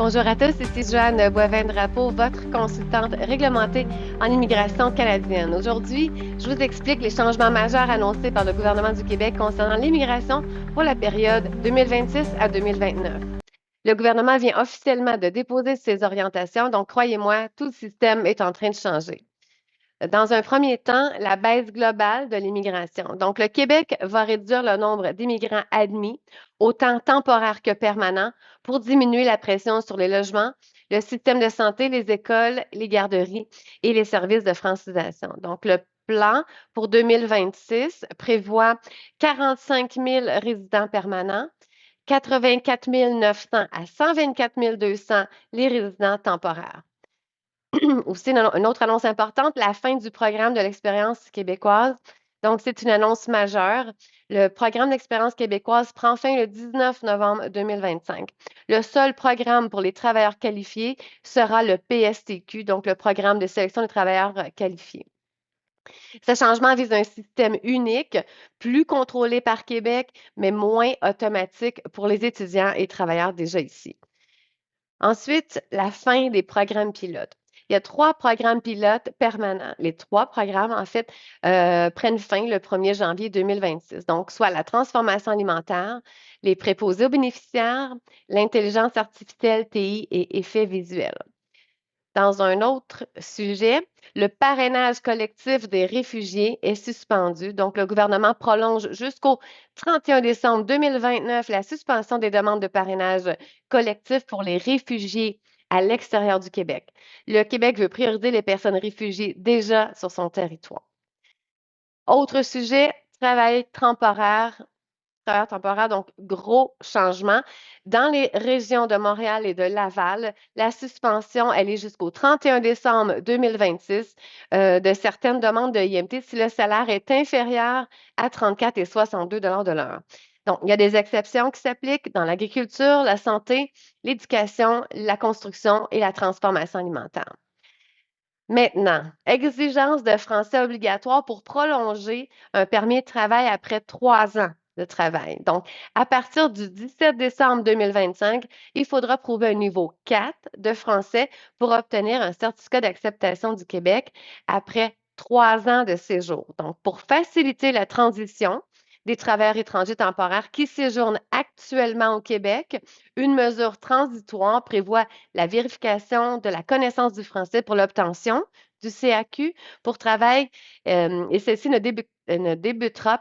Bonjour à tous, ici Joanne Boivin-Drapeau, votre consultante réglementée en immigration canadienne. Aujourd'hui, je vous explique les changements majeurs annoncés par le gouvernement du Québec concernant l'immigration pour la période 2026 à 2029. Le gouvernement vient officiellement de déposer ses orientations, donc croyez-moi, tout le système est en train de changer. Dans un premier temps, la baisse globale de l'immigration. Donc, le Québec va réduire le nombre d'immigrants admis, autant temporaires que permanents, pour diminuer la pression sur les logements, le système de santé, les écoles, les garderies et les services de francisation. Donc, le plan pour 2026 prévoit 45 000 résidents permanents, 84 900 à 124 200 les résidents temporaires. Aussi, une autre annonce importante, la fin du programme de l'expérience québécoise. Donc, c'est une annonce majeure. Le programme d'expérience québécoise prend fin le 19 novembre 2025. Le seul programme pour les travailleurs qualifiés sera le PSTQ, donc le programme de sélection des travailleurs qualifiés. Ce changement vise un système unique, plus contrôlé par Québec, mais moins automatique pour les étudiants et travailleurs déjà ici. Ensuite, la fin des programmes pilotes. Il y a 3 programmes pilotes permanents. Les 3 programmes, en fait, prennent fin le 1er janvier 2026. Donc, soit la transformation alimentaire, les préposés aux bénéficiaires, l'intelligence artificielle, TI et effets visuels. Dans un autre sujet, le parrainage collectif des réfugiés est suspendu. Donc, le gouvernement prolonge jusqu'au 31 décembre 2029 la suspension des demandes de parrainage collectif pour les réfugiés à l'extérieur du Québec. Le Québec veut prioriser les personnes réfugiées déjà sur son territoire. Autre sujet, travail temporaire. Travailleurs temporaires, donc gros changement. Dans les régions de Montréal et de Laval, la suspension, elle est jusqu'au 31 décembre 2026 de certaines demandes de IMT si le salaire est inférieur à 34,62 de l'heure. Donc, il y a des exceptions qui s'appliquent dans l'agriculture, la santé, l'éducation, la construction et la transformation alimentaire. Maintenant, exigence de français obligatoire pour prolonger un permis de travail après 3 ans de travail. Donc, à partir du 17 décembre 2025, il faudra prouver un niveau 4 de français pour obtenir un certificat d'acceptation du Québec après 3 ans de séjour. Donc, pour faciliter la transition des travailleurs étrangers temporaires qui séjournent actuellement au Québec, une mesure transitoire prévoit la vérification de la connaissance du français pour l'obtention du CAQ pour travail et celle-ci ne débutera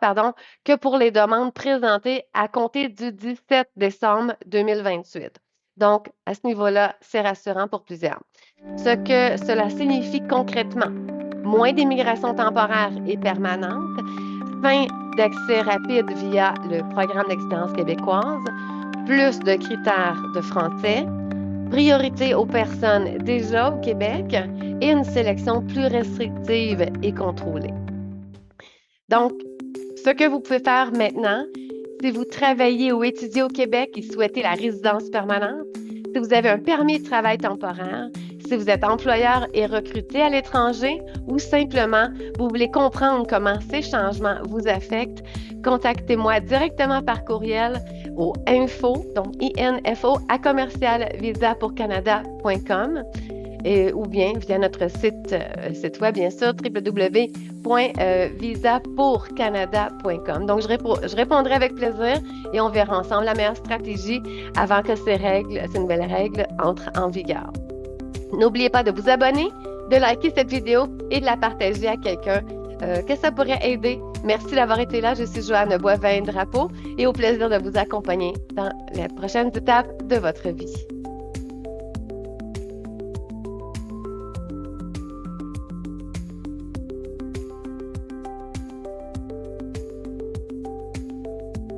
que pour les demandes présentées à compter du 17 décembre 2028. Donc, à ce niveau-là, c'est rassurant pour plusieurs. Ce que cela signifie concrètement, moins d'immigration temporaire et permanente, fin d'accès rapide via le programme d'expérience québécoise, plus de critères de français, priorité aux personnes déjà au Québec et une sélection plus restrictive et contrôlée. Donc, ce que vous pouvez faire maintenant, si vous travaillez ou étudiez au Québec et souhaitez la résidence permanente, si vous avez un permis de travail temporaire, si vous êtes employeur et recruté à l'étranger ou simplement vous voulez comprendre comment ces changements vous affectent, contactez-moi directement par courriel au info, donc info @visapourcanada.com ou bien via notre site web, bien sûr, www.visapourcanada.com. Donc, je répondrai avec plaisir et on verra ensemble la meilleure stratégie avant que ces nouvelles règles entrent en vigueur. N'oubliez pas de vous abonner, de liker cette vidéo et de la partager à quelqu'un que ça pourrait aider. Merci d'avoir été là. Je suis Joanne Boivin-Drapeau et au plaisir de vous accompagner dans les prochaines étapes de votre vie.